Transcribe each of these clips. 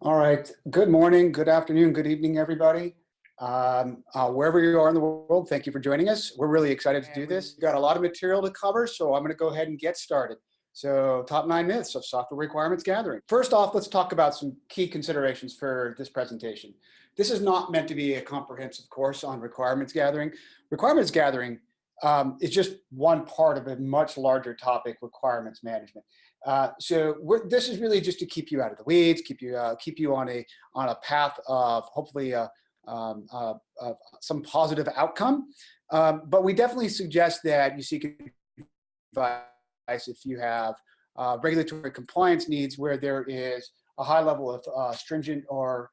All right. Good morning, good afternoon, good evening, everybody. Wherever you are in the world, thank you for joining us. We're really excited to do this. We've got a lot of material to cover, so I'm going to go ahead and get started. So, top 9 myths of software requirements gathering. First off, let's talk about some key considerations for this presentation. This is not meant to be a comprehensive course on requirements gathering. Requirements gathering is just one part of a much larger topic, requirements management. This is really just to keep you out of the weeds, keep you on a path of hopefully some positive outcome. But we definitely suggest that you seek advice if you have regulatory compliance needs where there is a high level of stringent or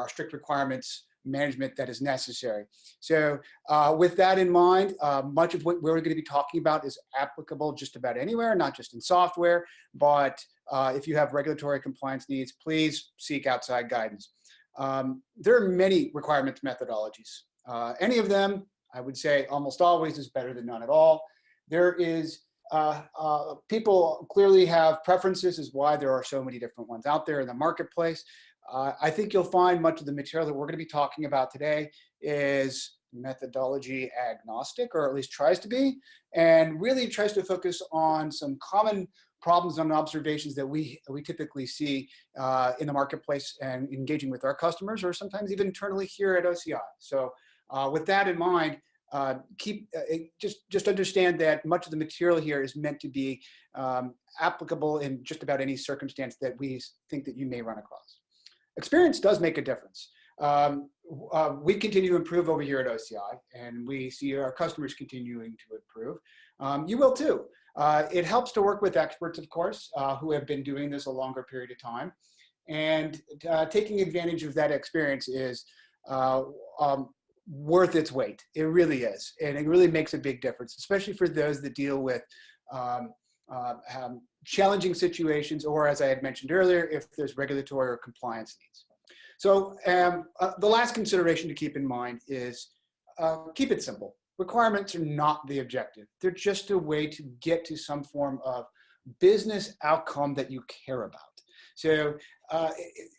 strict requirements management that is necessary. So with that in mind, much of what we're going to be talking about is applicable just about anywhere, not just in software, but if you have regulatory compliance needs, please seek outside guidance. There are many requirements methodologies. Any of them, I would say almost always, is better than none at all. There is, people clearly have preferences as why there are so many different ones out there in the marketplace. I think you'll find much of the material that we're going to be talking about today is methodology agnostic, or at least tries to be, and really tries to focus on some common problems and observations that we typically see in the marketplace and engaging with our customers, or sometimes even internally here at OCI. So with that in mind, just understand that much of the material here is meant to be applicable in just about any circumstance that we think that you may run across. Experience does make a difference. We continue to improve over here at OCI, and we see our customers continuing to improve. You will too. It helps to work with experts, of course, who have been doing this a longer period of time. And taking advantage of that experience is worth its weight. It really is. And it really makes a big difference, especially for those that deal with challenging situations, or as I had mentioned earlier, if there's regulatory or compliance needs. So the last consideration to keep in mind is keep it simple. Requirements are not the objective. They're just a way to get to some form of business outcome that you care about. So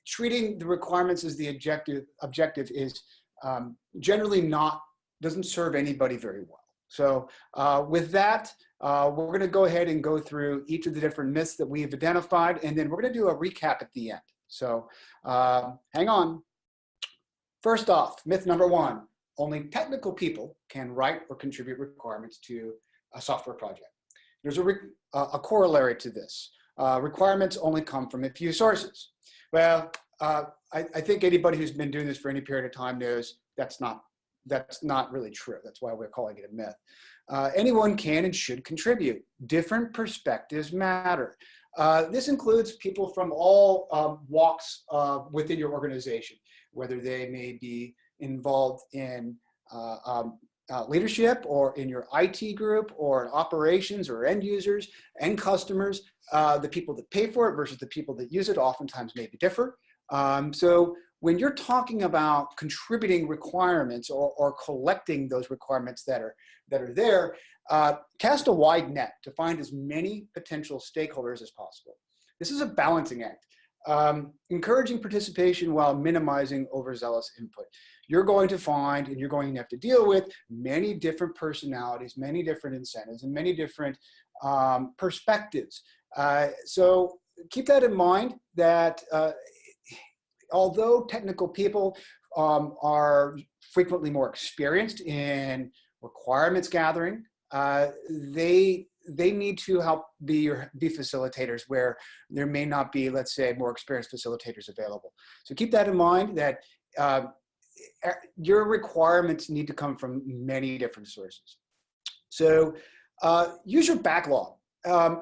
treating the requirements as the objective is generally doesn't serve anybody very well. So with that, we're going to go ahead and go through each of the different myths that we've identified, and then we're going to do a recap at the end. So hang on. First off, myth number 1, only technical people can write or contribute requirements to a software project. There's a corollary to this. Requirements only come from a few sources. Well, I think anybody who's been doing this for any period of time knows that's not really true. That's why we're calling it a myth. Anyone can and should contribute. Different perspectives matter. This includes people from all walks within your organization, whether they may be involved in leadership, or in your IT group, or in operations, or end users and customers. The people that pay for it versus the people that use it oftentimes may be different. So when you're talking about contributing requirements or collecting those requirements that are there, cast a wide net to find as many potential stakeholders as possible. This is a balancing act, encouraging participation while minimizing overzealous input. You're going to find, and you're going to have to deal with, many different personalities, many different incentives, and many different perspectives. So keep that in mind, that although technical people are frequently more experienced in requirements gathering, they need to help be facilitators where there may not be, let's say, more experienced facilitators available. So keep that in mind, that your requirements need to come from many different sources. So use your backlog.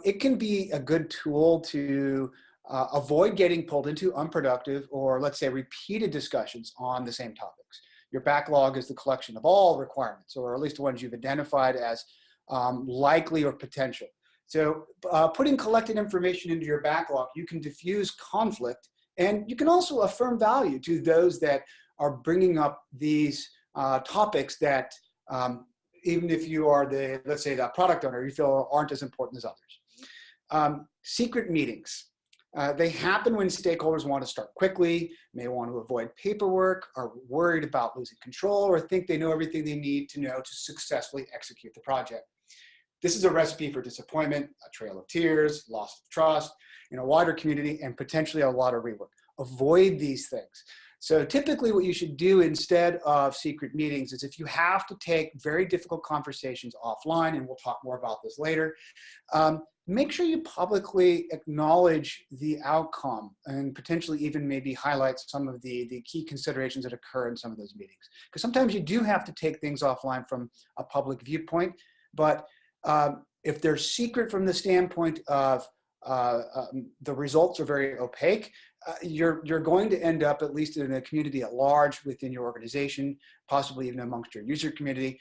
It can be a good tool to avoid getting pulled into unproductive, or let's say repeated discussions on the same topics. Your backlog is the collection of all requirements, or at least the ones you've identified as likely or potential. So putting collected information into your backlog, you can diffuse conflict, and you can also affirm value to those that are bringing up these topics that even if you are let's say the product owner, you feel aren't as important as others. Secret meetings. They happen when stakeholders want to start quickly, may want to avoid paperwork, are worried about losing control, or think they know everything they need to know to successfully execute the project. This is a recipe for disappointment, a trail of tears, loss of trust in a wider community, and potentially a lot of rework. Avoid these things. So typically what you should do instead of secret meetings is, if you have to take very difficult conversations offline, and we'll talk more about this later, make sure you publicly acknowledge the outcome and potentially even maybe highlight some of the key considerations that occur in some of those meetings. Because sometimes you do have to take things offline from a public viewpoint, but if they're secret from the standpoint of the results are very opaque, you're going to end up, at least in a community at large within your organization, possibly even amongst your user community,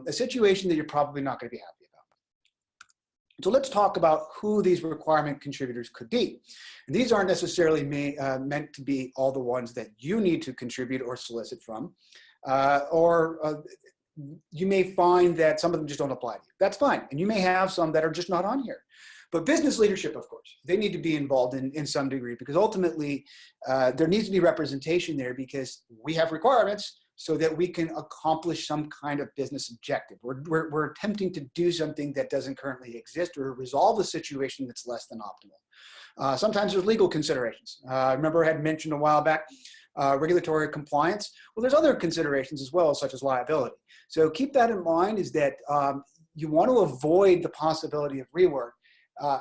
a situation that you're probably not going to be happy about. So let's talk about who these requirement contributors could be. And these aren't necessarily meant to be all the ones that you need to contribute or solicit from, you may find that some of them just don't apply to you. That's fine. And you may have some that are just not on here. But business leadership, of course, they need to be involved in some degree, because ultimately there needs to be representation there, because we have requirements so that we can accomplish some kind of business objective. We're attempting to do something that doesn't currently exist, or resolve a situation that's less than optimal. Sometimes there's legal considerations. I remember I had mentioned a while back, regulatory compliance. Well, there's other considerations as well, such as liability. So keep that in mind, is that you want to avoid the possibility of rework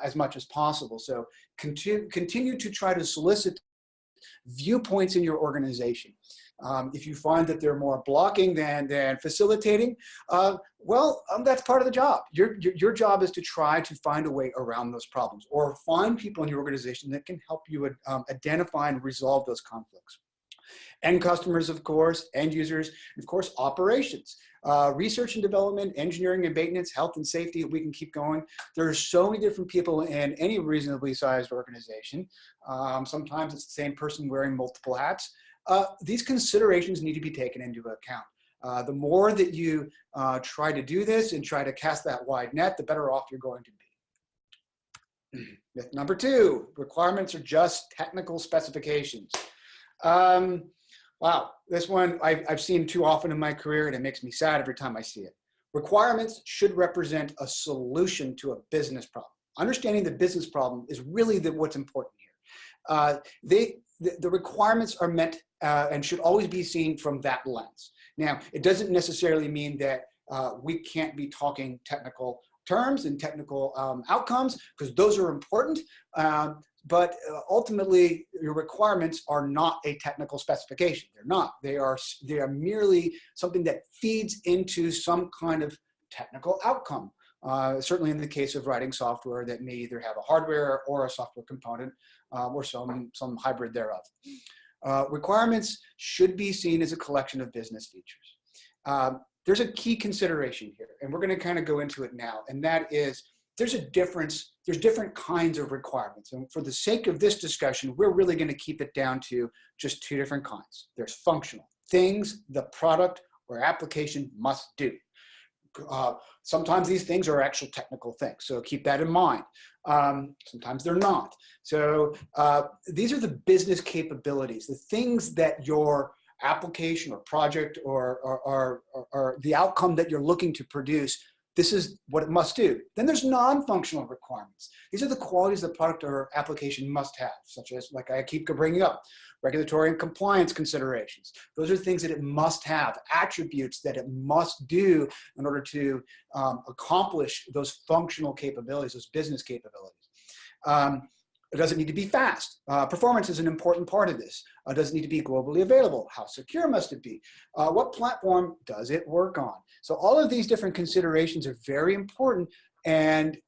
as much as possible. So continue to try to solicit viewpoints in your organization. If you find that they're more blocking than facilitating, that's part of the job. Your job is to try to find a way around those problems, or find people in your organization that can help you identify and resolve those conflicts. End customers, of course, end users, and of course, operations, research and development, engineering and maintenance, health and safety. We can keep going. There are so many different people in any reasonably sized organization. Sometimes it's the same person wearing multiple hats. These considerations need to be taken into account. The more that you try to do this and try to cast that wide net, the better off you're going to be. Myth number 2, requirements are just technical specifications. Wow, this one I've seen too often in my career, and it makes me sad every time I see it. Requirements should represent a solution to a business problem. Understanding the business problem is really what's important here. The requirements are meant and should always be seen from that lens. Now, it doesn't necessarily mean that we can't be talking technical terms and technical outcomes, because those are important. But ultimately, your requirements are not a technical specification. They're not. They are merely something that feeds into some kind of technical outcome. Certainly in the case of writing software that may either have a hardware or a software component, or some hybrid thereof. Requirements should be seen as a collection of business features. There's a key consideration here, and we're going to kind of go into it now, and that is, there's a difference. There's different kinds of requirements. And for the sake of this discussion, we're really going to keep it down to just 2 different kinds. There's functional, things the product or application must do. Sometimes these things are actual technical things, so keep that in mind. Sometimes they're not. So these are the business capabilities, the things that your application or project or the outcome that you're looking to produce, this is what it must do. Then there's non-functional requirements. These are the qualities the product or application must have, such as, like I keep bringing up, regulatory and compliance considerations. Those are things that it must have, attributes that it must do in order to accomplish those functional capabilities, those business capabilities. It doesn't need to be fast. Performance is an important part of this. It doesn't need to be globally available. How secure must it be? What platform does it work on? So all of these different considerations are very important, and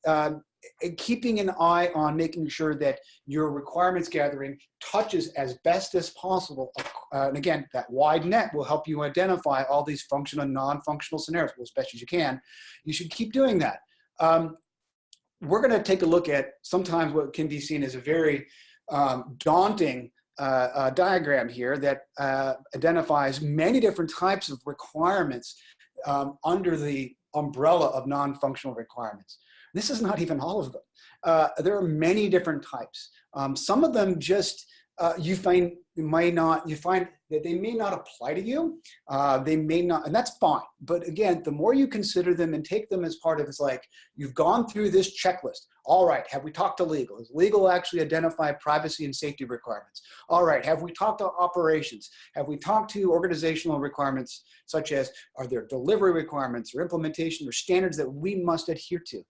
keeping an eye on making sure that your requirements gathering touches as best as possible. And again, that wide net will help you identify all these functional and non-functional scenarios as best as you can. You should keep doing that. We're going to take a look at sometimes what can be seen as a very daunting diagram here that identifies many different types of requirements under the umbrella of non-functional requirements. This is not even all of them. There are many different types. Some of them just you find that they may not apply to you. They may not, and that's fine. But again, the more you consider them and take them as part of, it's like you've gone through this checklist. All right, have we talked to legal? Does legal actually identify privacy and safety requirements? All right, have we talked to operations? Have we talked to organizational requirements, such as are there delivery requirements or implementation or standards that we must adhere to?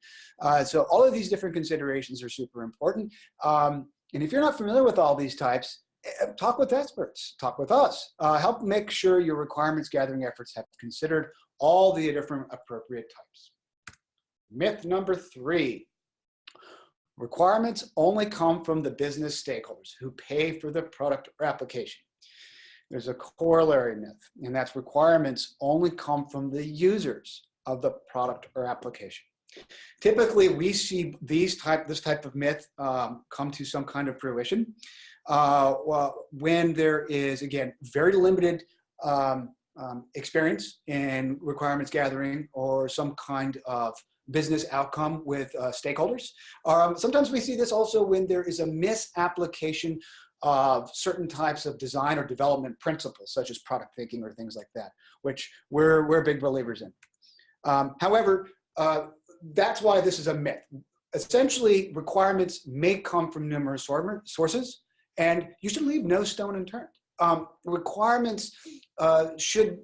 So all of these different considerations are super important. And if you're not familiar with all these types, talk with experts, talk with us. Help make sure your requirements gathering efforts have considered all the different appropriate types. Myth number 3, requirements only come from the business stakeholders who pay for the product or application. There's a corollary myth, and that's requirements only come from the users of the product or application. Typically, we see this type of myth come to some kind of fruition when there is, again, very limited experience in requirements gathering or some kind of business outcome with stakeholders. Sometimes we see this also when there is a misapplication of certain types of design or development principles, such as product thinking or things like that, which we're big believers in. However, that's why this is a myth. Essentially, requirements may come from numerous sources, and you should leave no stone unturned. Requirements should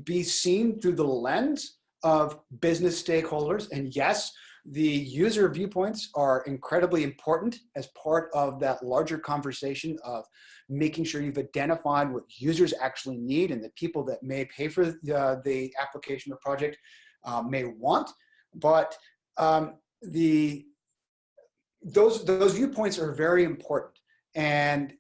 be seen through the lens of business stakeholders, and yes, the user viewpoints are incredibly important as part of that larger conversation of making sure you've identified what users actually need and the people that may pay for the application or project may want. But those viewpoints are very important. And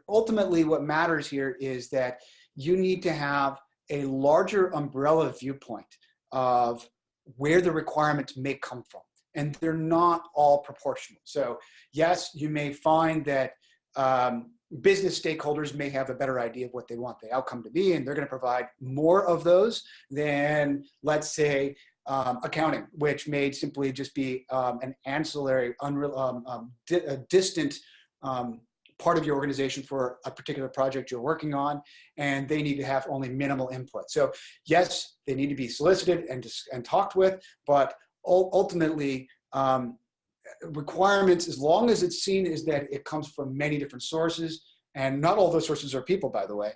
ultimately what matters here is that you need to have a larger umbrella viewpoint of where the requirements may come from. And they're not all proportional. So yes, you may find that business stakeholders may have a better idea of what they want the outcome to be, and they're going to provide more of those than, let's say, accounting, which may simply just be an ancillary, distant part of your organization for a particular project you're working on, and they need to have only minimal input. So yes, they need to be solicited and talked with, but ultimately, requirements, as long as it's seen as that it comes from many different sources, and not all those sources are people, by the way,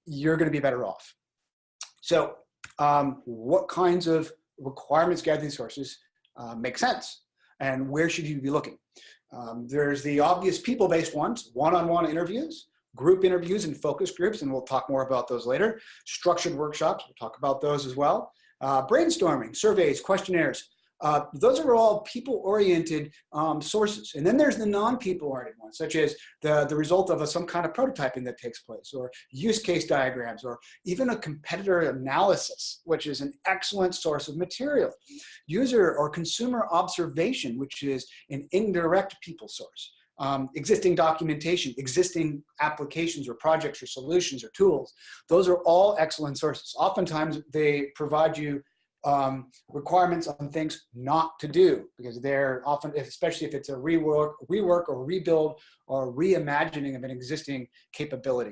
you're going to be better off. So what kinds of requirements gathering sources make sense, and where should you be looking? There's the obvious people-based ones: one-on-one interviews, group interviews and focus groups, and we'll talk more about those later. Structured workshops, we'll talk about those as well. Brainstorming, surveys, questionnaires. Those are all people-oriented sources. And then there's the non-people-oriented ones, such as the result of some kind of prototyping that takes place, or use case diagrams, or even a competitor analysis, which is an excellent source of material. User or consumer observation, which is an indirect people source. Existing documentation, existing applications or projects or solutions or tools. Those are all excellent sources. Oftentimes, they provide you requirements on things not to do, because they're often, especially if it's a rework or rebuild or reimagining of an existing capability.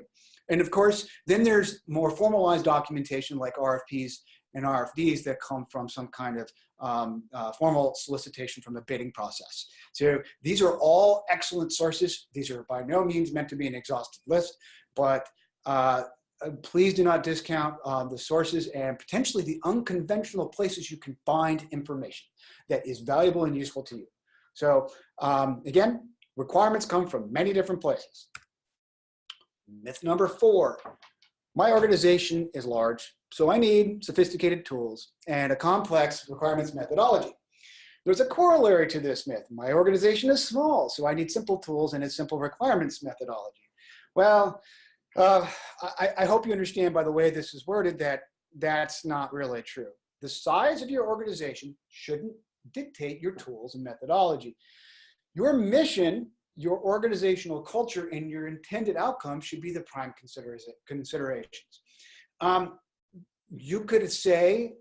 And of course, then there's more formalized documentation like RFPs and RFDs that come from some kind of formal solicitation from the bidding process. So these are all excellent sources. These are by no means meant to be an exhaustive list, but please do not discount the sources and potentially the unconventional places you can find information that is valuable and useful to you. So again, requirements come from many different places. Myth number 4, my organization is large, so I need sophisticated tools and a complex requirements methodology. There's a corollary to this myth. My organization is small, so I need simple tools and a simple requirements methodology. Well, I hope you understand by the way this is worded that that's not really true. The size of your organization shouldn't dictate your tools and methodology. Your mission, your organizational culture, and your intended outcome should be the prime considerations. You could say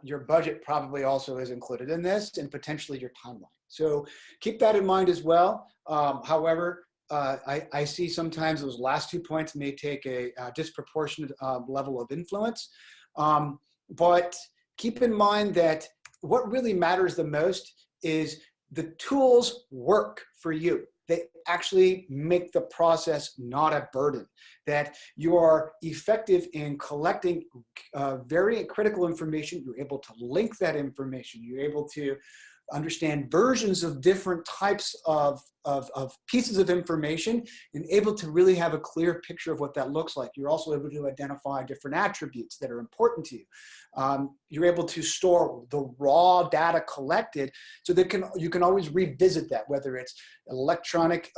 your budget probably also is included in this, and potentially your timeline. So keep that in mind as well. However, I see sometimes those last 2 points may take a disproportionate level of influence. But keep in mind that what really matters the most is the tools work for you. They actually make the process not a burden, that you are effective in collecting very critical information. You're able to link that information. You're able to understand versions of different types of pieces of information and able to really have a clear picture of what that looks like. You're also able to identify different attributes that are important to you. You're able to store the raw data collected so that you can always revisit that, whether it's electronic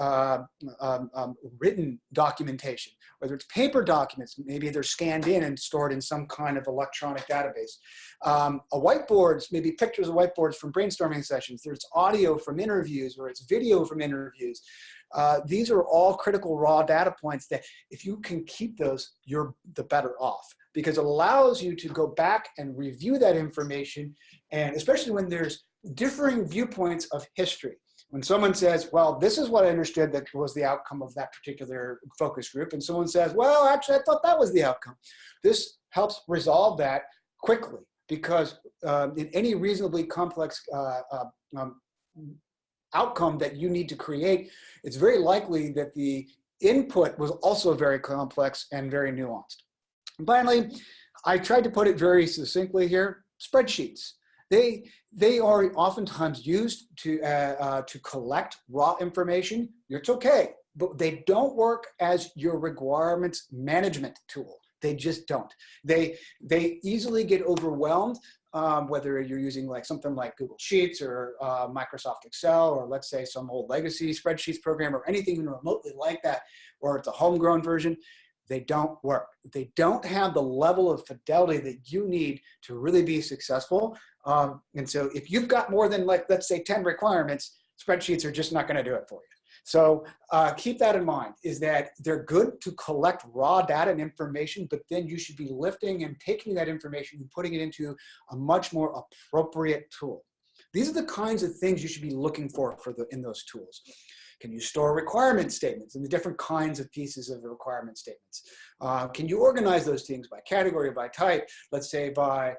written documentation, whether it's paper documents, maybe they're scanned in and stored in some kind of electronic database. Whiteboards, maybe pictures of whiteboards from brainstorming sessions. There's audio from interviews, or it's video from interviews. These are all critical raw data points that if you can keep those, you're the better off, because it allows you to go back and review that information, and especially when there's differing viewpoints of history. When someone says, well, this is what I understood that was the outcome of that particular focus group, and someone says, well, actually, I thought that was the outcome. This helps resolve that quickly, because in any reasonably complex outcome that you need to create, it's very likely that the input was also very complex and very nuanced. And finally, I tried to put it very succinctly here, spreadsheets. They are oftentimes used to collect raw information. It's okay, but they don't work as your requirements management tool. They just don't. They easily get overwhelmed, whether you're using like something like Google Sheets or Microsoft Excel, or let's say some old legacy spreadsheets program or anything remotely like that, or it's a homegrown version. They don't work. They don't have the level of fidelity that you need to really be successful. And so if you've got more than, like, let's say 10 requirements, spreadsheets are just not going to do it for you. So keep that in mind, is that they're good to collect raw data and information, but then you should be lifting and taking that information and putting it into a much more appropriate tool. These are the kinds of things you should be looking for in those tools. Can you store requirement statements and the different kinds of pieces of requirement statements? Can you organize those things by category, by type, let's say by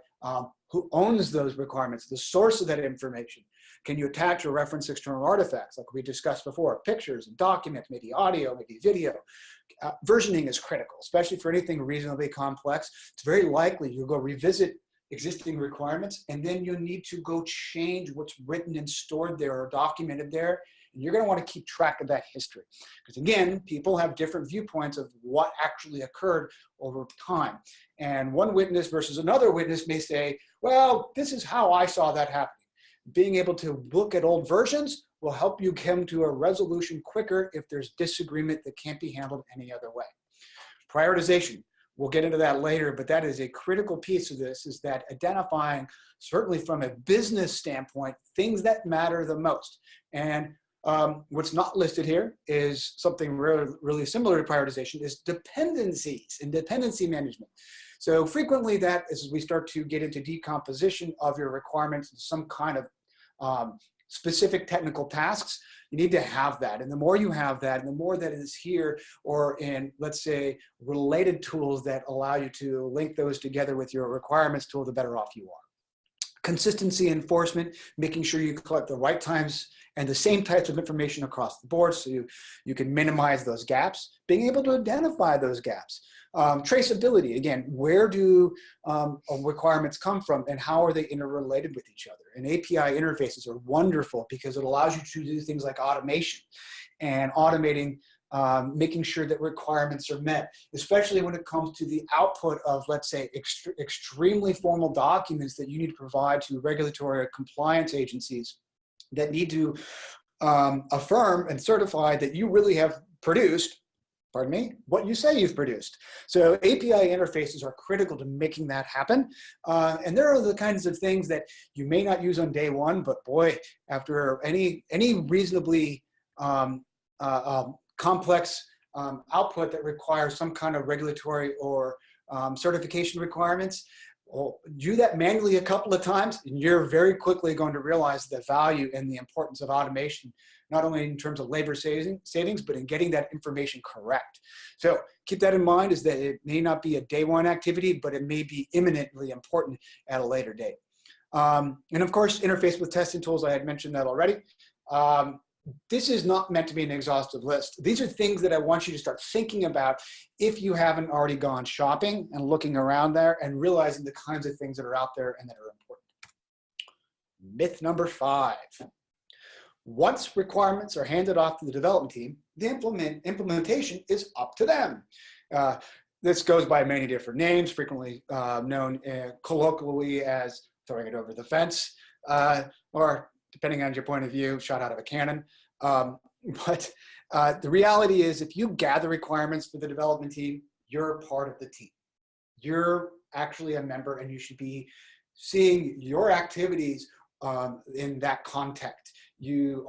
who owns those requirements, the source of that information? Can you attach or reference external artifacts like we discussed before, pictures and documents, maybe audio, maybe video? Versioning is critical, especially for anything reasonably complex. It's very likely you'll go revisit existing requirements, and then you'll need to go change what's written and stored there or documented there. And you're going to want to keep track of that history. Because again, people have different viewpoints of what actually occurred over time. And one witness versus another witness may say, well, this is how I saw that happening. Being able to look at old versions will help you come to a resolution quicker if there's disagreement that can't be handled any other way. Prioritization. We'll get into that later, but that is a critical piece of this, is that identifying, certainly from a business standpoint, things that matter the most. And what's not listed here is something really similar to prioritization, is dependencies and dependency management. So frequently that, as we start to get into decomposition of your requirements and some kind of specific technical tasks, you need to have that. And the more you have that, and the more that is here or in, let's say, related tools that allow you to link those together with your requirements tool, the better off you are. Consistency enforcement, making sure you collect the right times and the same types of information across the board so you can minimize those gaps, being able to identify those gaps. Traceability, again, where do requirements come from and how are they interrelated with each other? And API interfaces are wonderful because it allows you to do things like automation and automating, making sure that requirements are met, especially when it comes to the output of, let's say, extremely formal documents that you need to provide to regulatory or compliance agencies that need to affirm and certify that you really have produced, pardon me, what you say you've produced. So API interfaces are critical to making that happen. And there are the kinds of things that you may not use on day one, but boy, after any reasonably complex output that requires some kind of regulatory or certification requirements, Well, do that manually a couple of times, and you're very quickly going to realize the value and the importance of automation, not only in terms of labor savings, but in getting that information correct. So keep that in mind, is that it may not be a day one activity, but it may be imminently important at a later date. And of course, interface with testing tools, I had mentioned that already. This is not meant to be an exhaustive list. These are things that I want you to start thinking about if you haven't already gone shopping and looking around there and realizing the kinds of things that are out there and that are important. Myth number 5. Once requirements are handed off to the development team, the implementation is up to them. This goes by many different names, frequently known colloquially as throwing it over the fence, or depending on your point of view, shot out of a cannon. But the reality is, if you gather requirements for the development team, you're part of the team. You're actually a member, and you should be seeing your activities in that context. You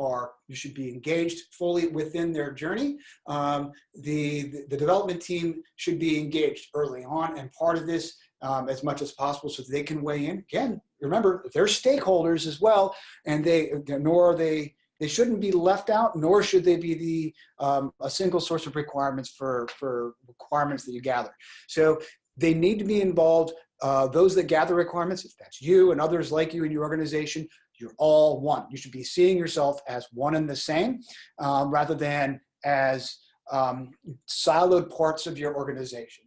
should be engaged fully within their journey. The development team should be engaged early on and part of this as much as possible, so they can weigh in. Again, remember, they're stakeholders as well, and they shouldn't be left out, nor should they be a single source of requirements for requirements that you gather. So they need to be involved. Those that gather requirements, if that's you and others like you in your organization, you're all one. You should be seeing yourself as one and the same, rather than as siloed parts of your organization.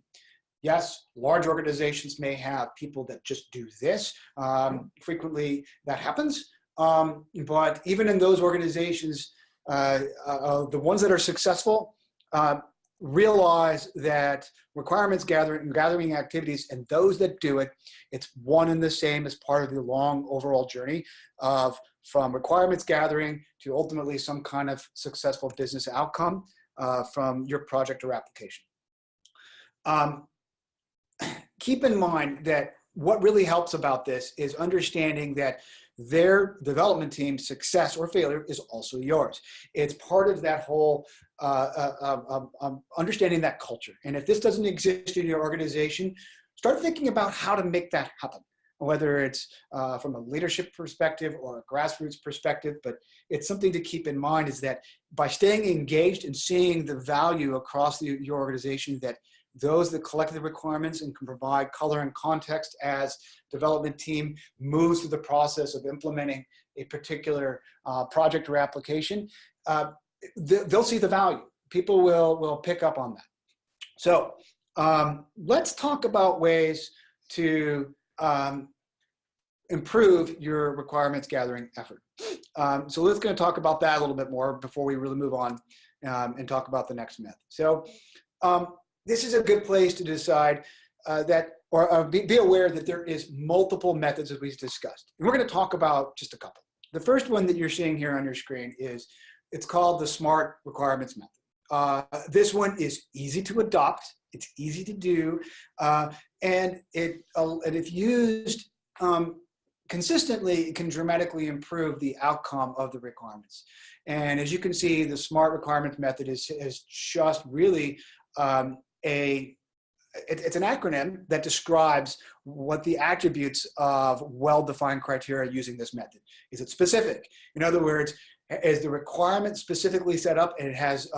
Yes, large organizations may have people that just do this. Frequently that happens. But even in those organizations, the ones that are successful realize that requirements gathering activities, and those that do it, it's one and the same as part of the long overall journey from requirements gathering to ultimately some kind of successful business outcome from your project or application. Keep in mind that what really helps about this is understanding that their development team's success or failure is also yours. It's part of that whole understanding that culture. And if this doesn't exist in your organization, start thinking about how to make that happen, whether it's from a leadership perspective or a grassroots perspective. But it's something to keep in mind, is that by staying engaged and seeing the value across your organization, that those that collect the requirements and can provide color and context as development team moves through the process of implementing a particular project or application, they'll see the value. People will pick up on that. So let's talk about ways to improve your requirements gathering effort. So let's going to talk about that a little bit more before we really move on and talk about the next myth. So this is a good place to decide be aware that there is multiple methods as we've discussed. And we're going to talk about just a couple. The first one that you're seeing here on your screen it's called the SMART requirements method. This one is easy to adopt. It's easy to do. And if used consistently, it can dramatically improve the outcome of the requirements. And as you can see, the SMART requirements method is just really it's an acronym that describes what the attributes of well-defined criteria using this method. Is it specific? In other words, is the requirement specifically set up and it has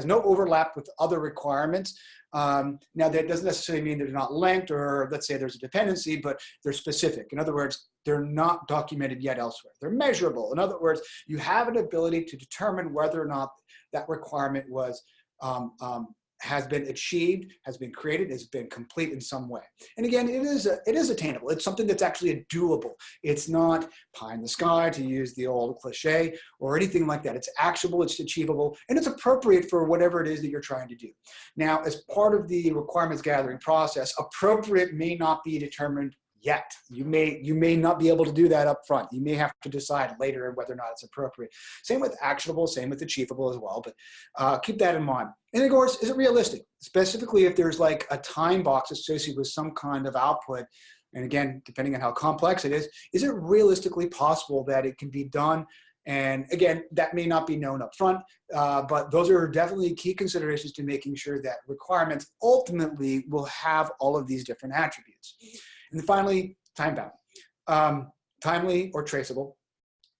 no overlap with other requirements? Now, that doesn't necessarily mean they're not linked, or let's say there's a dependency, but they're specific. In other words, they're not documented yet elsewhere. They're measurable. In other words, you have an ability to determine whether or not that requirement has been achieved, has been created, has been complete in some way. And again, it is attainable. It's something that's actually doable. It's not pie in the sky, to use the old cliche, or anything like that. It's actionable, it's achievable, and it's appropriate for whatever it is that you're trying to do. Now, as part of the requirements gathering process, appropriate may not be determined yet. You may not be able to do that up front. You may have to decide later whether or not it's appropriate. Same with actionable, same with achievable as well, but keep that in mind. And of course, is it realistic? Specifically, if there's like a time box associated with some kind of output, and again, depending on how complex it is it realistically possible that it can be done? And again, that may not be known up front, but those are definitely key considerations to making sure that requirements ultimately will have all of these different attributes. And finally, time-bound. Timely or traceable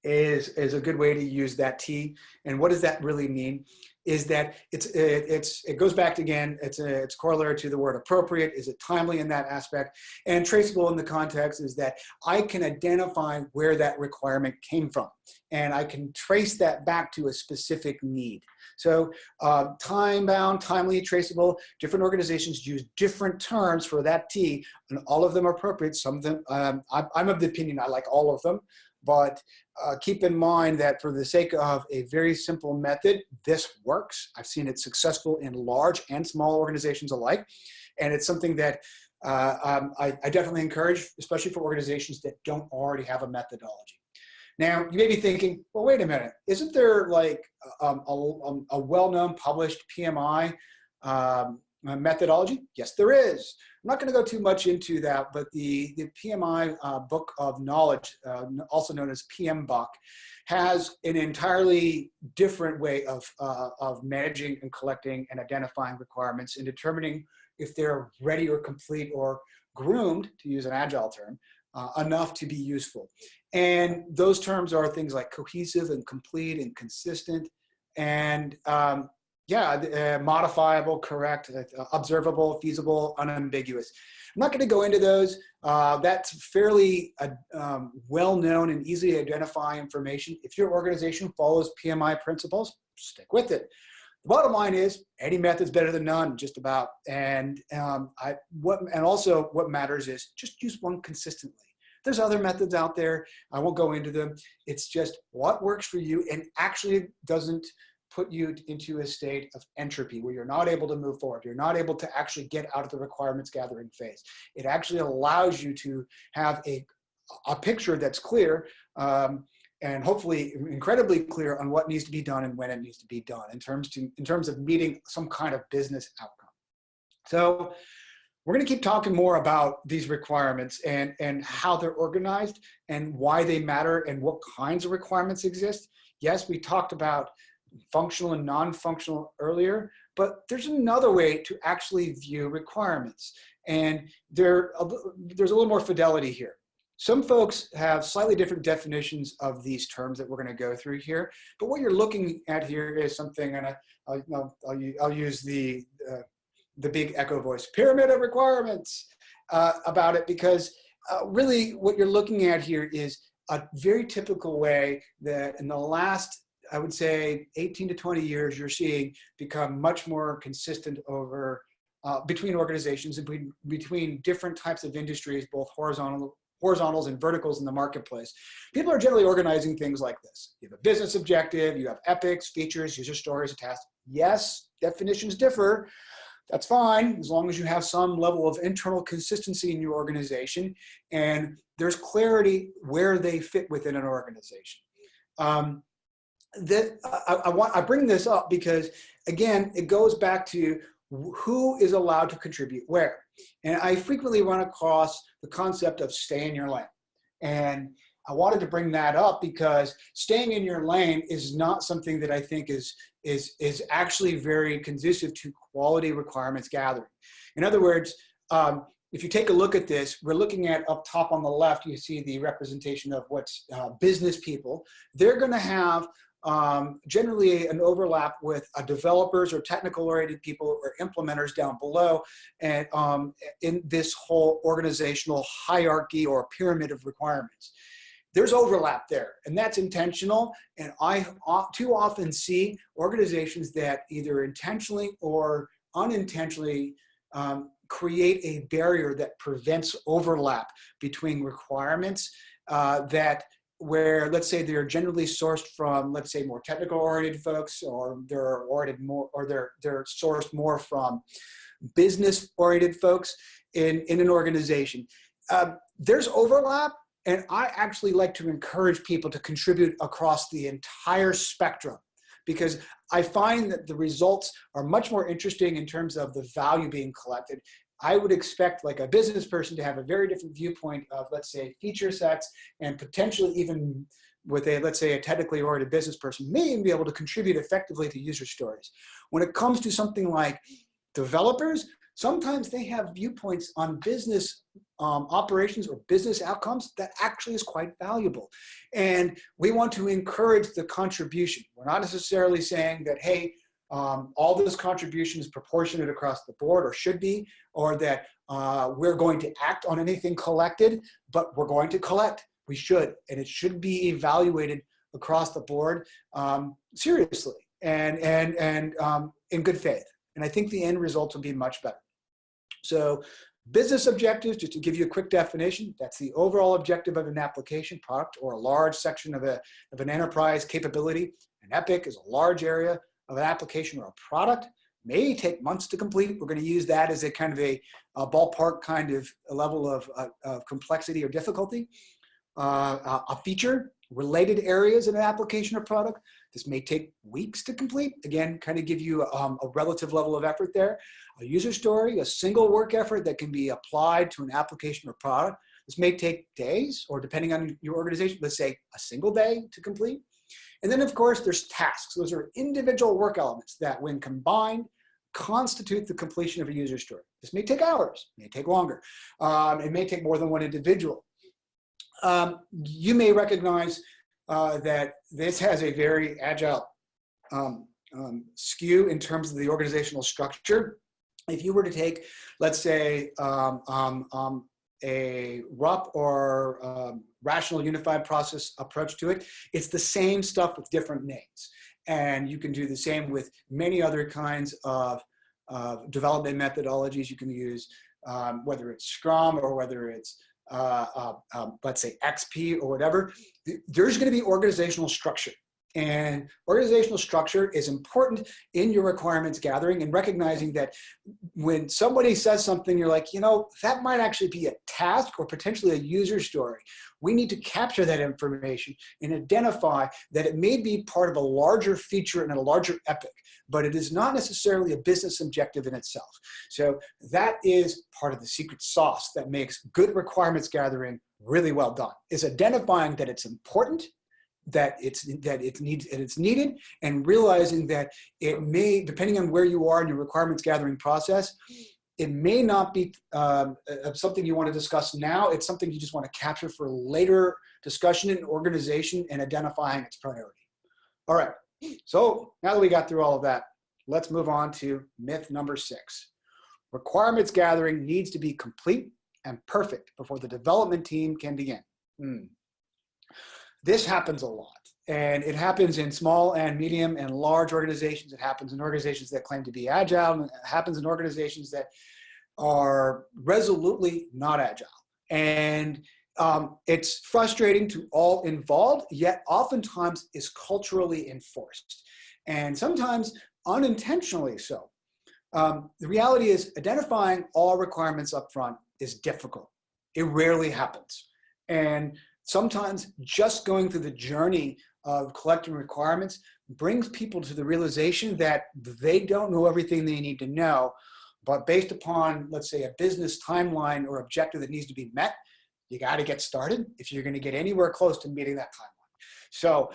is a good way to use that T. And what does that really mean? Is that it goes back to, again, it's corollary to the word appropriate. Is it timely in that aspect? And traceable in the context is that I can identify where that requirement came from, and I can trace that back to a specific need. So time-bound, timely, traceable, different organizations use different terms for that T, and all of them are appropriate. Some of them, I'm of the opinion I like all of them. But keep in mind that for the sake of a very simple method, this works. I've seen it successful in large and small organizations alike. And it's something that I definitely encourage, especially for organizations that don't already have a methodology. Now, you may be thinking, well, wait a minute, isn't there like a well-known published PMI methodology? Yes, there is. I'm not going to go too much into that, but the PMI Book of Knowledge, also known as PMBOK, has an entirely different way of managing and collecting and identifying requirements and determining if they're ready or complete or groomed, to use an agile term, enough to be useful. And those terms are things like cohesive and complete and consistent and modifiable, correct, observable, feasible, unambiguous. I'm not going to go into those. That's fairly well-known and easy to identify information. If your organization follows PMI principles, stick with it. The bottom line is any method's better than none, just about. And also what matters is just use one consistently. There's other methods out there. I won't go into them. It's just what works for you and actually doesn't put you into a state of entropy where you're not able to move forward. You're not able to actually get out of the requirements gathering phase. It actually allows you to have a picture that's clear and hopefully incredibly clear on what needs to be done and when it needs to be done in terms of meeting some kind of business outcome. So we're going to keep talking more about these requirements and how they're organized and why they matter and what kinds of requirements exist. Yes, we talked about functional and non-functional earlier, but there's another way to actually view requirements. And there's a little more fidelity here. Some folks have slightly different definitions of these terms that we're going to go through here. But what you're looking at here is something, and I'll use the big echo voice, pyramid of requirements about it, because really what you're looking at here is a very typical way that in the last, I would say 18 to 20 years, you're seeing become much more consistent over between organizations and between different types of industries, both horizontals and verticals in the marketplace. People are generally organizing things like this. You have a business objective, you have epics, features, user stories, tasks. Yes, definitions differ. That's fine, as long as you have some level of internal consistency in your organization and there's clarity where they fit within an organization. I bring this up because, again, it goes back to who is allowed to contribute where. And I frequently run across the concept of stay in your lane. And I wanted to bring that up because staying in your lane is not something that I think is actually very conducive to quality requirements gathering. In other words, if you take a look at this, we're looking at up top on the left, you see the representation of what's business people. They're going to have generally an overlap with developers or technical oriented people or implementers down below, and in this whole organizational hierarchy or pyramid of requirements. There's overlap there, and that's intentional. And I too often see organizations that either intentionally or unintentionally create a barrier that prevents overlap between requirements where, let's say, they're generally sourced from, let's say, more technical oriented folks, or they're sourced more from business oriented folks in an organization. There's overlap, and I actually like to encourage people to contribute across the entire spectrum, because I find that the results are much more interesting in terms of the value being collected. I would expect like a business person to have a very different viewpoint of, let's say, feature sets, and potentially even with a, let's say, a technically oriented business person may even be able to contribute effectively to user stories. When it comes to something like developers, sometimes they have viewpoints on business operations or business outcomes that actually is quite valuable. And we want to encourage the contribution. We're not necessarily saying that, hey, all this contribution is proportionate across the board or should be, or that we're going to act on anything collected, but we're going to collect. We should, and it should be evaluated across the board seriously and in good faith. And I think the end results will be much better. So business objectives, just to give you a quick definition, that's the overall objective of an application, product, or a large section of an enterprise capability. An epic is a large area of an application or a product. May take months to complete. We're going to use that as a kind of a ballpark kind of a level of complexity or difficulty. A feature, related areas in an application or product. This may take weeks to complete. Again, kind of give you a relative level of effort there. A user story, a single work effort that can be applied to an application or product. This may take days, or depending on your organization, let's say a single day to complete. And then of course there's tasks. Those are individual work elements that when combined constitute the completion of a user story. This may take hours, may take longer. It may take more than one individual. You may recognize that this has a very agile skew in terms of the organizational structure. If you were to take, let's say, a RUP or rational unified process approach to it, it's the same stuff with different names. And you can do the same with many other kinds of development methodologies you can use, whether it's Scrum or whether it's let's say XP or whatever. There's going to be organizational structure, and organizational structure is important in your requirements gathering, and recognizing that when somebody says something, you're like, you know, that might actually be a task or potentially a user story. We need to capture that information and identify that it may be part of a larger feature and a larger epic, but it is not necessarily a business objective in itself. So that is part of the secret sauce that makes good requirements gathering really well done, is identifying that it's important, that it's needed, and realizing that it may, depending on where you are in your requirements gathering process, it may not be something you want to discuss now. It's something you just want to capture for later discussion and organization and identifying its priority. All right, so now that we got through all of that, let's move on to myth number 6. Requirements gathering needs to be complete and perfect before the development team can begin. This happens a lot, and it happens in small and medium and large organizations. It happens in organizations that claim to be agile, and it happens in organizations that are resolutely not agile. And it's frustrating to all involved, yet oftentimes is culturally enforced, and sometimes unintentionally so. The reality is identifying all requirements up front is difficult. It rarely happens. And sometimes just going through the journey of collecting requirements brings people to the realization that they don't know everything they need to know, but based upon, let's say, a business timeline or objective that needs to be met, you got to get started if you're going to get anywhere close to meeting that timeline. So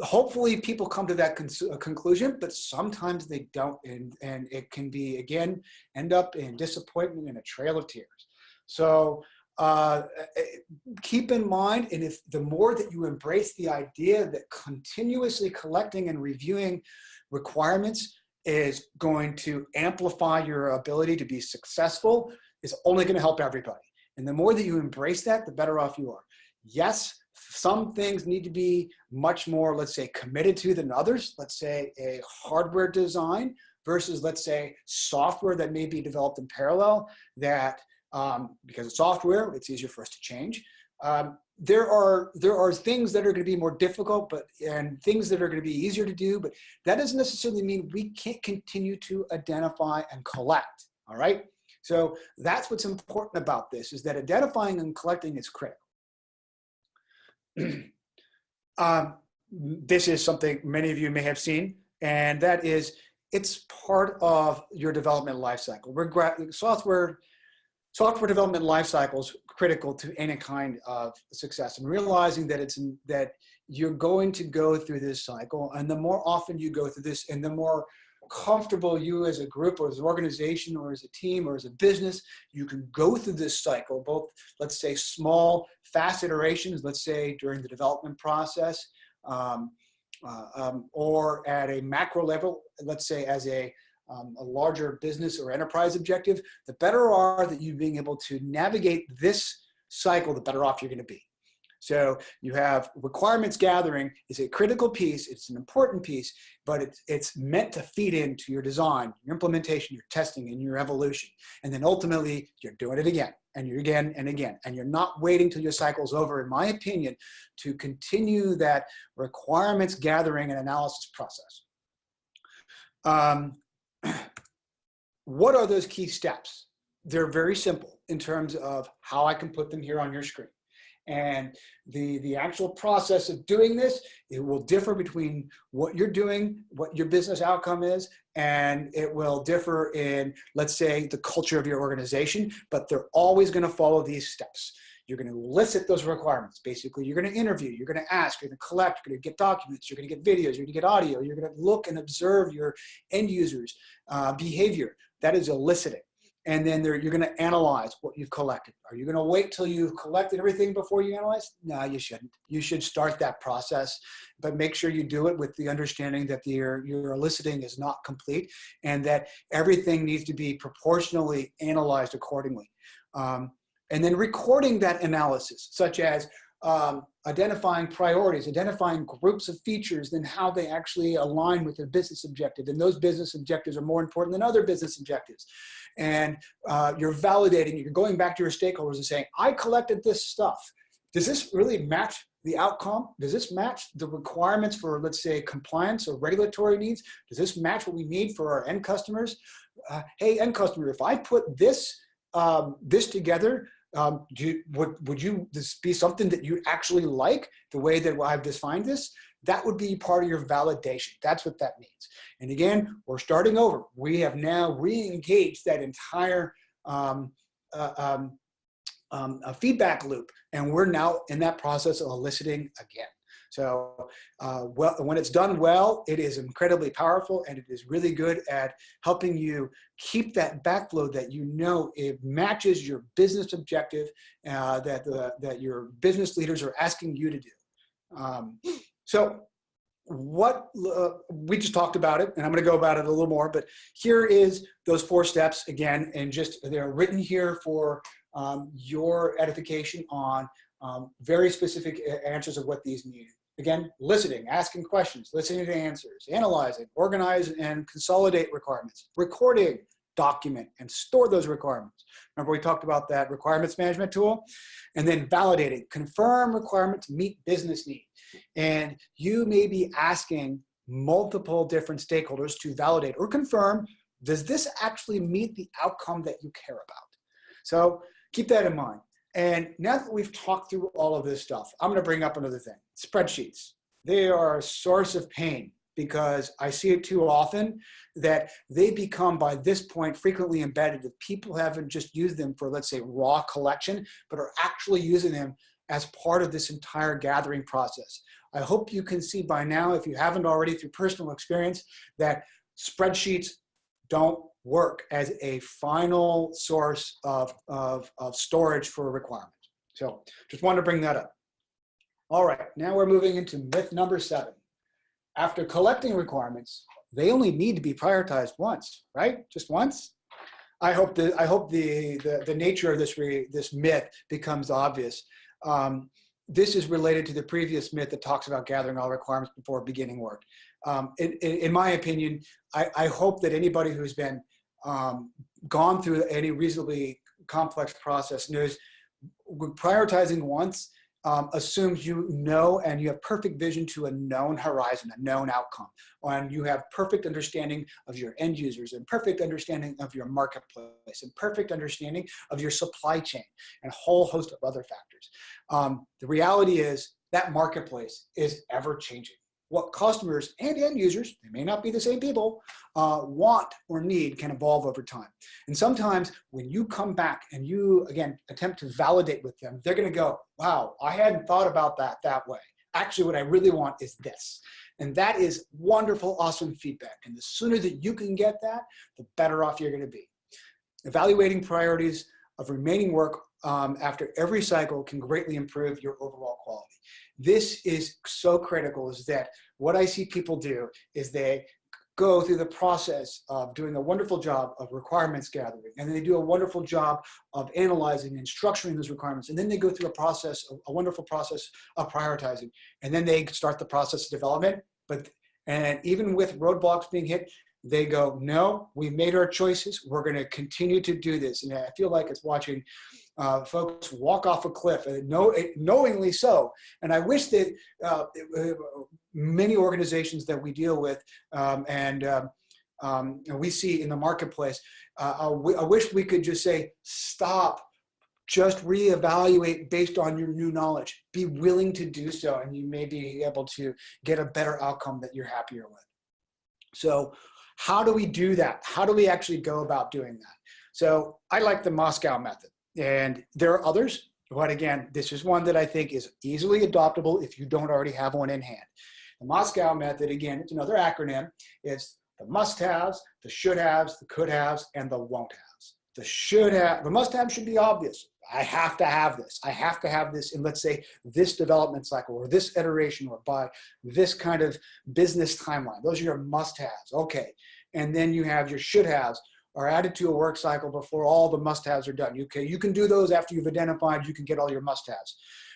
hopefully people come to that conclusion, but sometimes they don't, and it can be, again, end up in disappointment and a trail of tears. So keep in mind, and if the more that you embrace the idea that continuously collecting and reviewing requirements is going to amplify your ability to be successful, is only going to help everybody. And the more that you embrace that, the better off you are. Yes, some things need to be much more, let's say, committed to than others. Let's say a hardware design versus, let's say, software that may be developed in parallel, that because it's software, it's easier for us to change. There are things that are going to be more difficult, and things that are going to be easier to do, but that doesn't necessarily mean we can't continue to identify and collect. All right. So that's what's important about this, is that identifying and collecting is critical. This is something many of you may have seen, and that is, it's part of your development lifecycle. Software development lifecycle is critical to any kind of success, and realizing that that you're going to go through this cycle, and the more often you go through this, and the more comfortable, you as a group or as an organization or as a team or as a business, you can go through this cycle, both, let's say, small, fast iterations, let's say during the development process, or at a macro level, let's say as a larger business or enterprise objective. The better are that you being able to navigate this cycle, the better off you're going to be. So you have requirements gathering is a critical piece. It's an important piece, but it's meant to feed into your design, your implementation, your testing, and your evolution. And then ultimately, you're doing it again, and you're again and again. And you're not waiting till your cycle's over, in my opinion, to continue that requirements gathering and analysis process. What are those key steps? They're very simple in terms of how I can put them here on your screen. And the actual process of doing this, it will differ between what you're doing, what your business outcome is, and it will differ in, let's say, the culture of your organization, but they're always going to follow these steps. You're going to elicit those requirements. Basically, you're going to interview, you're going to ask, you're going to collect, you're going to get documents, you're going to get videos, you're going to get audio, you're going to look and observe your end users' behavior. That is eliciting. And then you're going to analyze what you've collected. Are you going to wait till you've collected everything before you analyze? No, you shouldn't. You should start that process, but make sure you do it with the understanding that your eliciting is not complete and that everything needs to be proportionally analyzed accordingly. And then recording that analysis, such as identifying priorities, identifying groups of features, then how they actually align with their business objective. And those business objectives are more important than other business objectives. And you're validating, you're going back to your stakeholders and saying, I collected this stuff. Does this really match the outcome? Does this match the requirements for, let's say, compliance or regulatory needs? Does this match what we need for our end customers? Hey, end customer, if I put this, this together, would this be something that you actually like, the way that I've defined this? That would be part of your validation. That's what that means. And again, we're starting over. We have now re-engaged that entire feedback loop, and we're now in that process of eliciting again. So when it's done well, it is incredibly powerful, and it is really good at helping you keep that backflow that you know it matches your business objective that your business leaders are asking you to do. So what we just talked about it, and I'm going to go about it a little more, but here is those 4 steps again, and just they're written here for your edification on very specific answers of what these mean. Again, listening, asking questions, listening to answers, analyzing, organize and consolidate requirements, recording, document, and store those requirements. Remember we talked about that requirements management tool? And then validating, confirm requirements meet business need. And you may be asking multiple different stakeholders to validate or confirm, does this actually meet the outcome that you care about? So keep that in mind. And now that we've talked through all of this stuff, I'm going to bring up another thing. Spreadsheets. They are a source of pain because I see it too often that they become, by this point, frequently embedded. If people haven't just used them for, let's say, raw collection, but are actually using them as part of this entire gathering process. I hope you can see by now, if you haven't already through personal experience, that spreadsheets don't work as a final source of storage for a requirement. So just wanted to bring that up. All right, now we're moving into myth number 7. After collecting requirements, they only need to be prioritized once, right? Just once. I hope the nature of this myth becomes obvious. This is related to the previous myth that talks about gathering all requirements before beginning work. In my opinion, I hope that anybody who's been gone through any reasonably complex process knows prioritizing once assumes you know and you have perfect vision to a known horizon, a known outcome, and you have perfect understanding of your end users and perfect understanding of your marketplace and perfect understanding of your supply chain and a whole host of other factors. The reality is that marketplace is ever changing. What customers and end users, they may not be the same people, want or need can evolve over time. And sometimes when you come back and you, again, attempt to validate with them, they're going to go, wow, I hadn't thought about that way. Actually, what I really want is this. And that is wonderful, awesome feedback. And the sooner that you can get that, the better off you're going to be. Evaluating priorities of remaining work after every cycle can greatly improve your overall quality. This is so critical, is that what I see people do is they go through the process of doing a wonderful job of requirements gathering, and then they do a wonderful job of analyzing and structuring those requirements, and then they go through a wonderful process of prioritizing, and then they start the process of development. And even with roadblocks being hit, they go, no, we made our choices, we're going to continue to do this. And I feel like it's watching folks walk off a cliff, and knowingly so. And I wish that many organizations that we deal with and we see in the marketplace, I wish we could just say, stop, just reevaluate based on your new knowledge. Be willing to do so, and you may be able to get a better outcome that you're happier with. So how do we do that? How do we actually go about doing that? So I like the Moscow method. And there are others, but again, this is one that I think is easily adoptable if you don't already have one in hand. The Moscow method, again, it's another acronym. It's the must-haves, the should-haves, the could-haves, and the won't-haves. The must-have should be obvious. I have to have this. I have to have this in, let's say, this development cycle or this iteration or by this kind of business timeline. Those are your must-haves. Okay. And then you have your should-haves, are added to a work cycle before all the must-haves are done. Okay, you can do those after you've identified, you can get all your must-haves.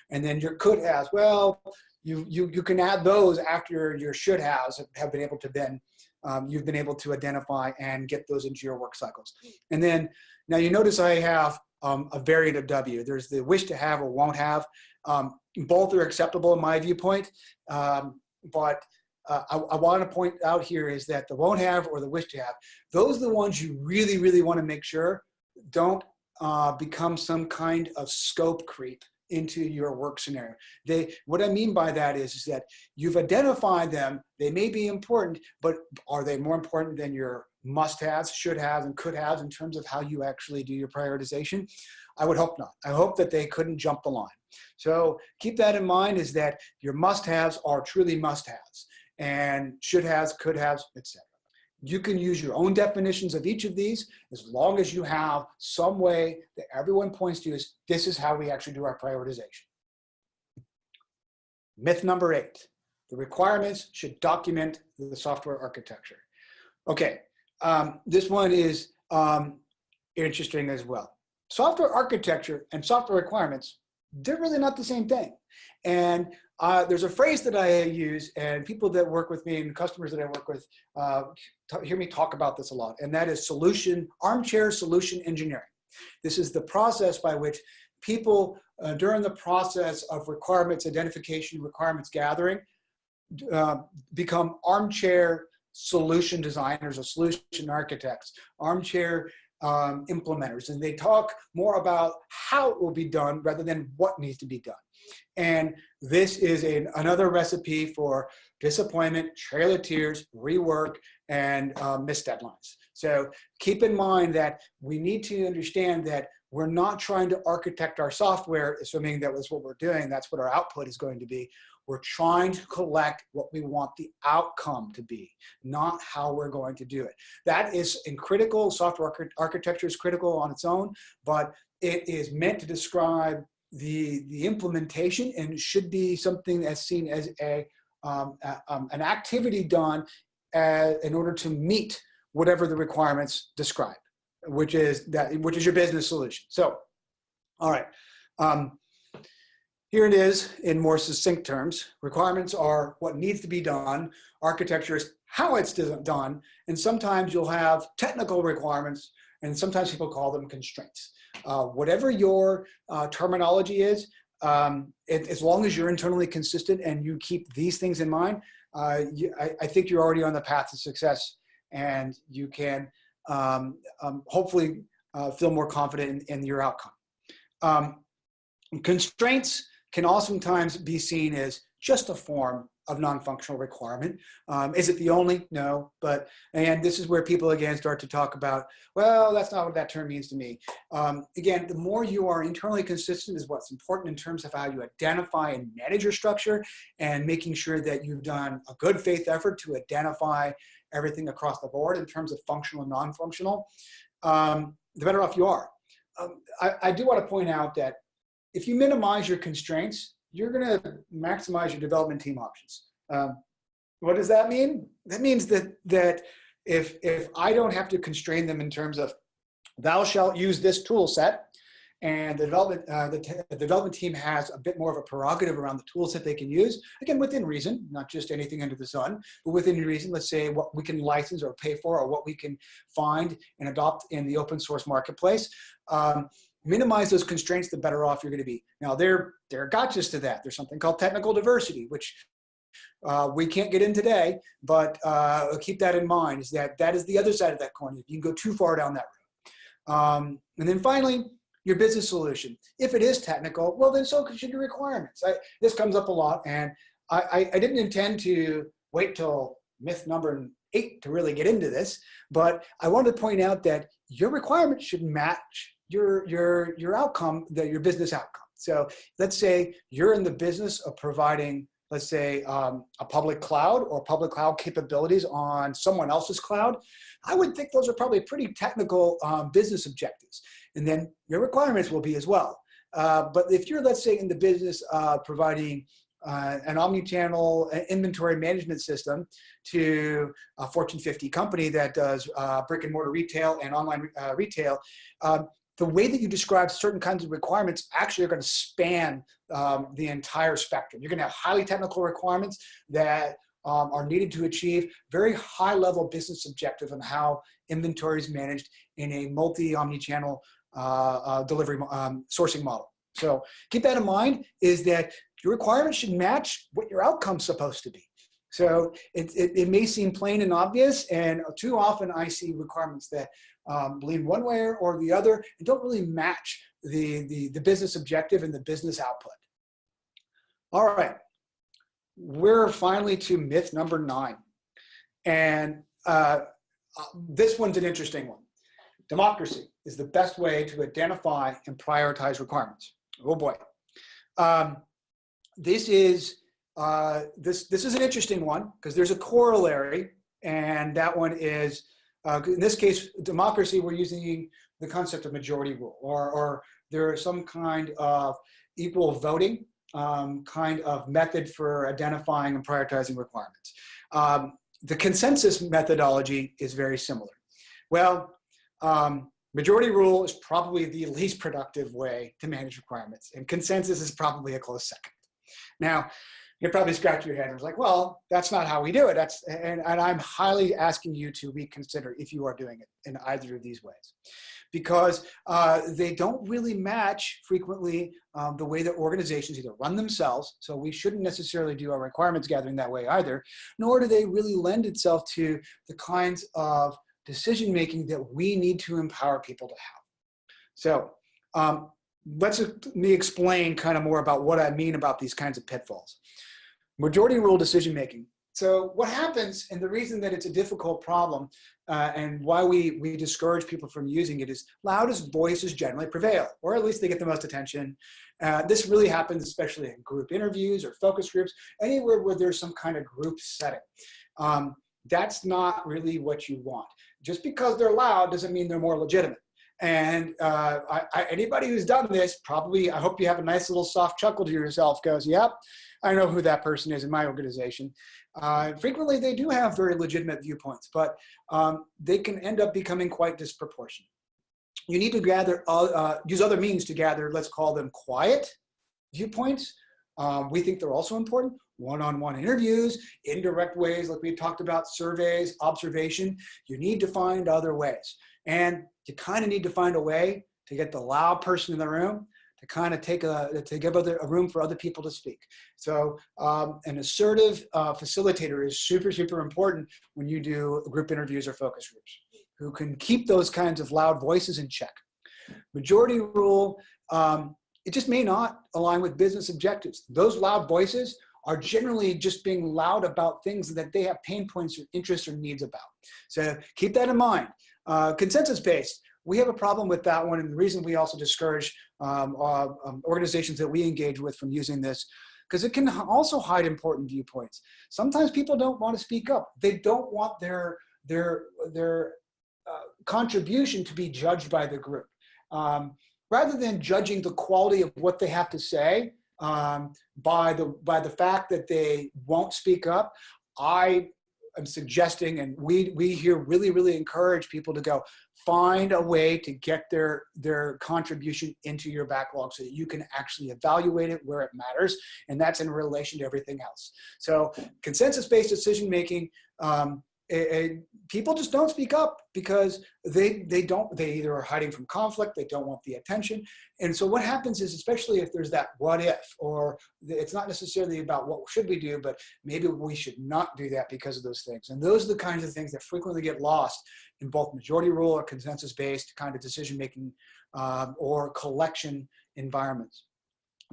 And then your could-haves, well, you can add those after your should-haves have been able to then, you've been able to identify and get those into your work cycles. And then, now you notice I have a variant of W. There's the wish to have or won't have. Both are acceptable in my viewpoint, but I want to point out here is that the won't have or the wish to have, those are the ones you really, really want to make sure don't become some kind of scope creep into your work scenario. What I mean by that is that you've identified them, they may be important, but are they more important than your must-haves, should-haves, and could-haves in terms of how you actually do your prioritization? I would hope not. I hope that they couldn't jump the line. So keep that in mind, is that your must-haves are truly must-haves, and should-haves, could-haves, etc. You can use your own definitions of each of these as long as you have some way that everyone points to is this is how we actually do our prioritization. Myth number 8, the requirements should document the software architecture. Okay, this one is interesting as well. Software architecture and software requirements, they're really not the same thing. And there's a phrase that I use, and people that work with me and customers that I work with hear me talk about this a lot, and that is armchair solution engineering. This is the process by which people, during the process of requirements identification, requirements gathering, become armchair solution designers or solution architects, armchair implementers, and they talk more about how it will be done rather than what needs to be done. And this is another recipe for disappointment, trail of tears, rework, and missed deadlines. So keep in mind that we need to understand that we're not trying to architect our software, assuming that was what we're doing, that's what our output is going to be. We're trying to collect what we want the outcome to be, not how we're going to do it. That is critical. Software architecture is critical on its own, but it is meant to describe the implementation and should be something that's seen as an activity done in order to meet whatever the requirements describe, which is your business solution. So, all right. Here it is in more succinct terms. Requirements are what needs to be done. Architecture is how it's done. And sometimes you'll have technical requirements, and sometimes people call them constraints. Whatever your terminology is, as long as you're internally consistent and you keep these things in mind, I think you're already on the path to success, and you can hopefully feel more confident in your outcome. Constraints can oftentimes be seen as just a form of non-functional requirement. Is it the only? No, and this is where people again start to talk about, well, that's not what that term means to me. Again, the more you are internally consistent is what's important in terms of how you identify and manage your structure, and making sure that you've done a good faith effort to identify everything across the board in terms of functional and non-functional, the better off you are. I do want to point out that if you minimize your constraints, you're going to maximize your development team options. What does that mean? That means that if I don't have to constrain them in terms of thou shalt use this tool set, and the development team has a bit more of a prerogative around the tools that they can use, again, within reason, not just anything under the sun, but within reason. Let's say what we can license or pay for, or what we can find and adopt in the open source marketplace. Minimize those constraints, the better off you're going to be. Now, there are gotchas to that. There's something called technical diversity, which we can't get in today, but keep that in mind, is that is the other side of that coin. If you can go too far down that road. And then finally, your business solution. If it is technical, well, then so should your requirements. This comes up a lot, and I didn't intend to wait till myth number 8 to really get into this, but I wanted to point out that your requirements should match your outcome, your business outcome. So let's say you're in the business of providing, let's say, a public cloud or public cloud capabilities on someone else's cloud. I would think those are probably pretty technical business objectives. And then your requirements will be as well. But if you're, let's say, in the business providing an omni-channel inventory management system to a Fortune 50 company that does brick and mortar retail and online retail, the way that you describe certain kinds of requirements actually are going to span the entire spectrum. You're going to have highly technical requirements that are needed to achieve very high level business objective on how inventory is managed in a omni-channel delivery sourcing model. So keep that in mind, is that your requirements should match what your outcome's supposed to be. So it may seem plain and obvious, and too often I see requirements that lean one way or the other and don't really match the business objective and the business output. All right, we're finally to myth number 9. And this one's an interesting one. Democracy is the best way to identify and prioritize requirements. Oh boy. This is an interesting one because there's a corollary, and that one is, in this case, democracy, we're using the concept of majority rule, or there is some kind of equal voting kind of method for identifying and prioritizing requirements. The consensus methodology is very similar. Well, majority rule is probably the least productive way to manage requirements, and consensus is probably a close second. Now, you're probably scratching your head and was like, well, that's not how we do it. And I'm highly asking you to reconsider if you are doing it in either of these ways, because they don't really match frequently the way that organizations either run themselves. So we shouldn't necessarily do our requirements gathering that way either, nor do they really lend itself to the kinds of decision-making that we need to empower people to have. So let me explain kind of more about what I mean about these kinds of pitfalls. Majority rule decision-making. So what happens, and the reason that it's a difficult problem and why we discourage people from using it, is loudest voices generally prevail, or at least they get the most attention. This really happens especially in group interviews or focus groups, anywhere where there's some kind of group setting. That's not really what you want. Just because they're loud doesn't mean they're more legitimate. And anybody who's done this, probably, I hope you have a nice little soft chuckle to yourself, goes, yep, I know who that person is in my organization. Frequently, they do have very legitimate viewpoints, but they can end up becoming quite disproportionate. You need to gather, use other means to gather, let's call them quiet viewpoints. We think they're also important. One-on-one interviews, indirect ways, like we talked about, surveys, observation. You need to find other ways. And you kind of need to find a way to get the loud person in the room to kind of to give a room for other people to speak. So an assertive facilitator is super, super important when you do group interviews or focus groups, who can keep those kinds of loud voices in check. Majority rule, it just may not align with business objectives. Those loud voices are generally just being loud about things that they have pain points or interests or needs about. So keep that in mind. Consensus-based, we have a problem with that one, and the reason we also discourage organizations that we engage with from using this, because it can also hide important viewpoints. Sometimes people don't want to speak up. They don't want their contribution to be judged by the group. Rather than judging the quality of what they have to say by the fact that they won't speak up, I am suggesting, and we here really encourage people to go find a way to get their contribution into your backlog so that you can actually evaluate it where it matters, and that's in relation to everything else. So consensus-based decision-making, people just don't speak up because they either are hiding from conflict, they don't want the attention. And so what happens is, especially if there's that what if, or it's not necessarily about what should we do, but maybe we should not do that because of those things. And those are the kinds of things that frequently get lost in both majority rule or consensus-based kind of decision-making or collection environments.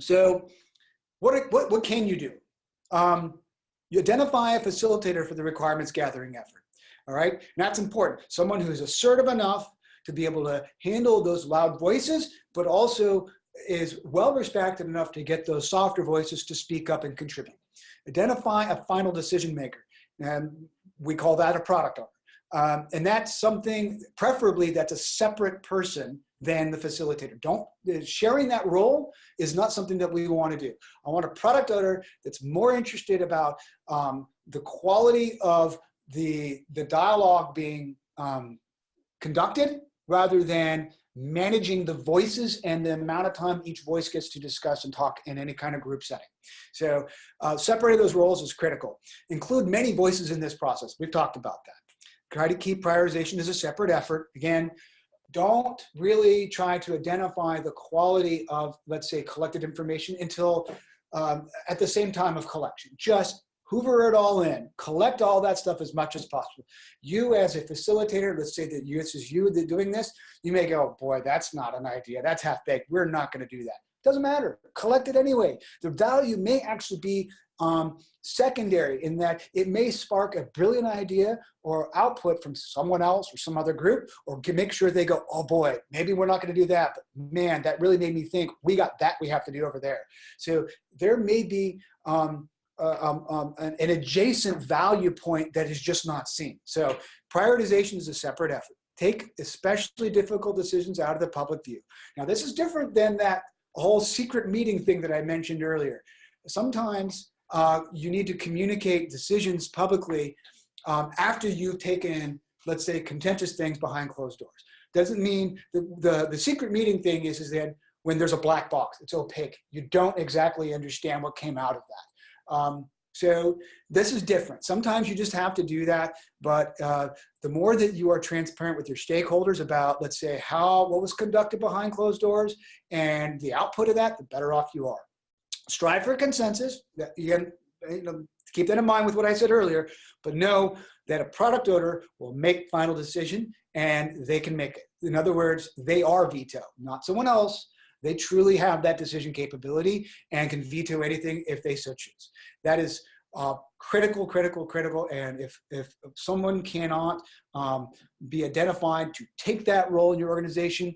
So what can you do? You identify a facilitator for the requirements gathering effort, all right? And that's important. Someone who's assertive enough to be able to handle those loud voices, but also is well-respected enough to get those softer voices to speak up and contribute. Identify a final decision maker, and we call that a product owner. And that's something, preferably, that's a separate person than the facilitator. Sharing that role is not something that we want to do. I want a product owner that's more interested about the quality of the dialogue being conducted rather than managing the voices and the amount of time each voice gets to discuss and talk in any kind of group setting. So separating those roles is critical. Include many voices in this process. We've talked about that. Try to keep prioritization as a separate effort. Again, don't really try to identify the quality of, let's say, collected information until at the same time of collection. Just hoover it all in, collect all that stuff as much as possible. You as a facilitator, let's say that this is you that doing this, you may go, oh boy, that's not an idea, that's half-baked, we're not gonna do that. Doesn't matter, collect it anyway. The value may actually be secondary in that it may spark a brilliant idea or output from someone else or some other group, or can make sure they go, oh boy, maybe we're not going to do that, but man, that really made me think we got that we have to do over there. So there may be an adjacent value point that is just not seen. So prioritization is a separate effort. Take especially difficult decisions out of the public view. Now this is different than that whole secret meeting thing that I mentioned earlier. Sometimes you need to communicate decisions publicly after you've taken, let's say, contentious things behind closed doors. Doesn't mean the secret meeting thing is that when there's a black box, it's opaque. You don't exactly understand what came out of that. So this is different. Sometimes you just have to do that, but the more that you are transparent with your stakeholders about, let's say, what was conducted behind closed doors and the output of that, the better off you are. Strive for consensus. Again, keep that in mind with what I said earlier, but know that a product owner will make final decision and they can make it. In other words, they are veto, not someone else. They truly have that decision capability and can veto anything if they so choose. That is critical. And if someone cannot be identified to take that role in your organization,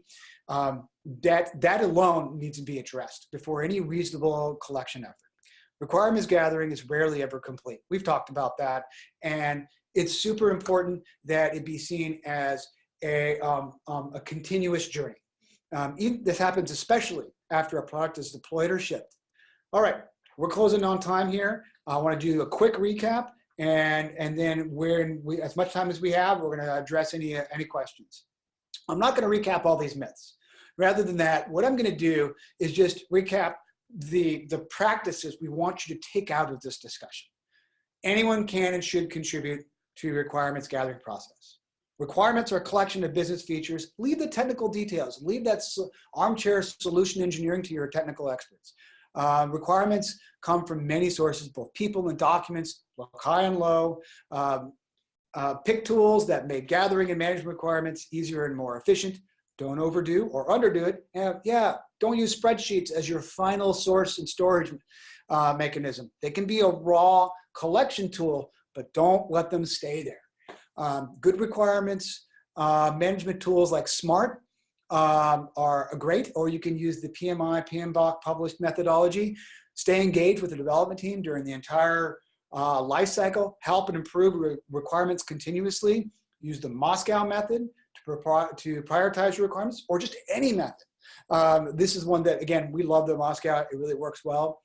that alone needs to be addressed before any reasonable collection effort. Requirements gathering is rarely ever complete. We've talked about that, and it's super important that it be seen as a continuous journey. This happens especially after a product is deployed or shipped. All right, we're closing on time here. I want to do a quick recap, and then as much time as we have, we're going to address any questions. I'm not going to recap all these myths. Rather than that, what I'm going to do is just recap the practices we want you to take out of this discussion. Anyone can and should contribute to the requirements gathering process. Requirements are a collection of business features. Leave the technical details. Leave that armchair solution engineering to your technical experts. Requirements come from many sources, both people and documents, look high and low. Pick tools that make gathering and management requirements easier and more efficient. Don't overdo or underdo it. Yeah, don't use spreadsheets as your final source and storage. mechanism. They can be a raw collection tool, but don't let them stay there. Good requirements management tools like SMART are great, or you can use the PMI, PMBOK published methodology. Stay engaged with the development team during the entire life cycle, help and improve requirements continuously. Use the Moscow method to prioritize your requirements, or just any method. This is one that, again, we love the Moscow. It really works well.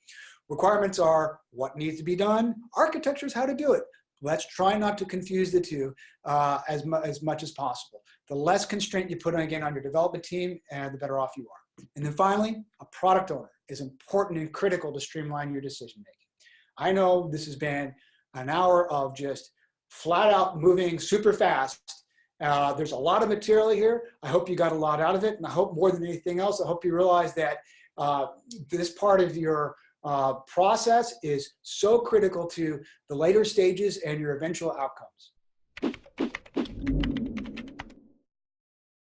Requirements are what needs to be done. Architecture is how to do it. Let's try not to confuse the two as much as possible. The less constraint you put on, again, on your development team, the better off you are. And then finally, a product owner is important and critical to streamline your decision making. I know this has been an hour of just flat out moving super fast. There's a lot of material here. I hope you got a lot out of it. And I hope more than anything else, I hope you realize that this part of your process is so critical to the later stages and your eventual outcomes.